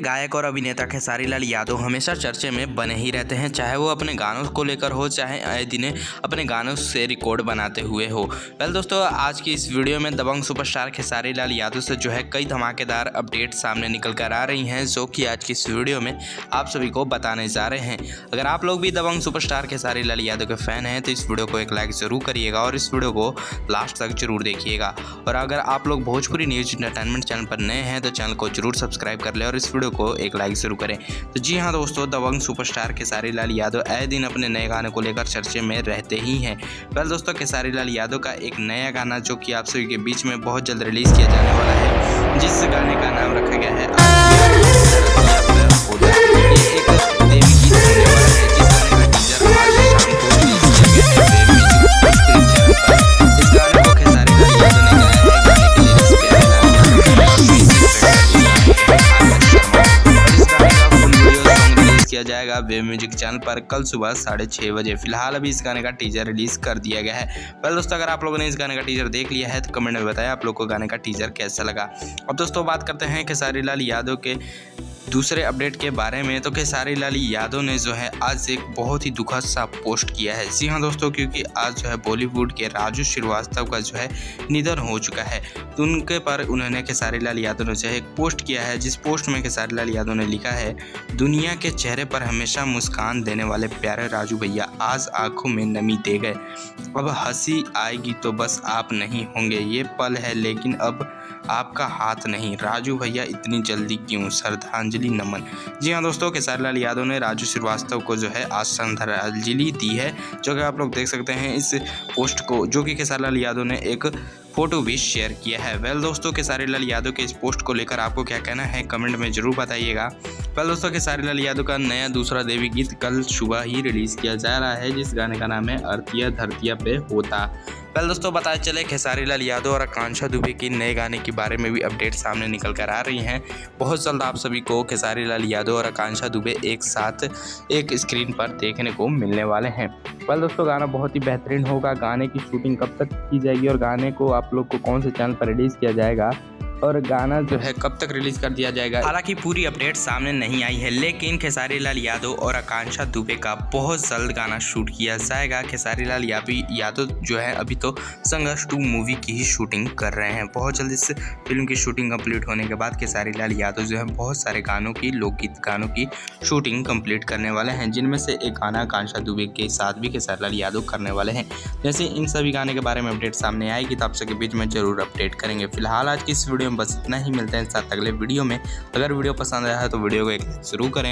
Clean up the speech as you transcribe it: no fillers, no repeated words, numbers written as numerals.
गायक और अभिनेता खेसारी लाल यादव हमेशा चर्चे में बने ही रहते हैं, चाहे वो अपने गानों को लेकर हो, चाहे आए दिन अपने गानों से रिकॉर्ड बनाते हुए हो। वेल दोस्तों, आज की इस वीडियो में दबंग सुपरस्टार खेसारी लाल यादव से जो है कई धमाकेदार अपडेट सामने निकल कर आ रही हैं, जो कि आज की इस वीडियो में आप सभी को बताने जा रहे हैं। अगर आप लोग भी दबंग सुपरस्टार खेसारी लाल यादव के फैन हैं तो इस वीडियो को एक लाइक ज़रूर करिएगा और इस वीडियो को लास्ट तक जरूर देखिएगा। और अगर आप लोग भोजपुरी न्यूज एंटरटेनमेंट चैनल पर नए हैं तो चैनल को जरूर सब्सक्राइब कर ले और इस वीडियो को एक लाइक जरूर करें। तो जी हाँ दोस्तों, दबंग सुपरस्टार खेसारी लाल यादव आए दिन अपने नए गाने को लेकर चर्चे में रहते ही हैं। वेल दोस्तों, खेसारी लाल यादव का एक नया गाना जो कि आप सभी के बीच में बहुत जल्द रिलीज किया जाने वाला है, जिस गाने का नाम रखा गया है किया जाएगा वेब म्यूजिक चैनल पर कल सुबह 6:30 बजे। फिलहाल अभी इस गाने का टीजर रिलीज कर दिया गया है। वेल दोस्तों, अगर आप लोगों ने इस गाने का टीजर देख लिया है तो कमेंट में बताया आप लोग को गाने का टीजर कैसा लगा। अब दोस्तों बात करते हैं खेसारी लाल यादव के दूसरे अपडेट के बारे में। तो खेसारी लाल यादव ने जो है आज एक बहुत ही दुखद सा पोस्ट किया है। जी हाँ दोस्तों, क्योंकि आज जो है बॉलीवुड के राजू श्रीवास्तव का जो है निधन हो चुका है, तो उनके पर उन्होंने खेसारी लाल यादव ने जो है एक पोस्ट किया है, जिस पोस्ट में खेसारी लाल यादव ने लिखा है, दुनिया के चेहरे पर हमेशा मुस्कान देने वाले प्यारे राजू भैया आज आंखों में नमी दे गए। अब हंसी आएगी तो बस आप नहीं होंगे, ये पल है लेकिन अब आपका हाथ नहीं। राजू भैया इतनी जल्दी क्यों, श्रद्धांजलि नमन। जी हाँ दोस्तों, खेसारी लाल यादव ने राजू श्रीवास्तव को जो है आज श्रद्धांजलि दी है, जो कि आप लोग देख सकते हैं इस पोस्ट को, जो कि खेसारी लाल यादव ने एक फोटो भी शेयर किया है। वेल दोस्तों, खेसारी लाल यादव के इस पोस्ट को लेकर आपको क्या कहना है कमेंट में जरूर बताइएगा। वेल दोस्तों, खेसारी लाल यादव का नया दूसरा देवी गीत कल सुबह ही रिलीज किया जा रहा है, जिस गाने का नाम है अरतिया धरतिया पे होता। वेल दोस्तों, बताया चले खेसारी लाल यादव और आकांक्षा दुबे की नए गाने के बारे में भी अपडेट सामने निकल कर आ रही हैं। बहुत जल्द आप सभी को खेसारी लाल यादव और आकांक्षा दुबे एक साथ एक स्क्रीन पर देखने को मिलने वाले हैं। वेल दोस्तों, गाना बहुत ही बेहतरीन होगा। गाने की शूटिंग कब तक की जाएगी और गाने को आप लोग को कौन से चैनल पर रिलीज़ किया जाएगा और गाना जो है कब तक रिलीज कर दिया जाएगा, हालांकि पूरी अपडेट सामने नहीं आई है, लेकिन खेसारी लाल यादव और आकांक्षा दुबे का बहुत जल्द गाना शूट किया जाएगा। खेसारी लाल यादव जो है अभी तो संघर्ष 2 मूवी की ही शूटिंग कर रहे हैं। बहुत जल्द इस फिल्म की शूटिंग कंप्लीट होने के बाद खेसारी लाल यादव जो है बहुत सारे गानों की, लोकगीत गानों की शूटिंग कंप्लीट करने वाले हैं, जिनमें से एक गाना आकांक्षा दुबे के साथ भी खेसारी लाल यादव करने वाले हैं। जैसे इन सभी गाने के बारे में अपडेट सामने आएगी तो आप सबके बीच में जरूर अपडेट करेंगे। फिलहाल आज की इस वीडियो में बस इतना ही। मिलते हैं साथ अगले वीडियो में। अगर वीडियो पसंद आया है तो वीडियो को एक लाइक जरूर करें।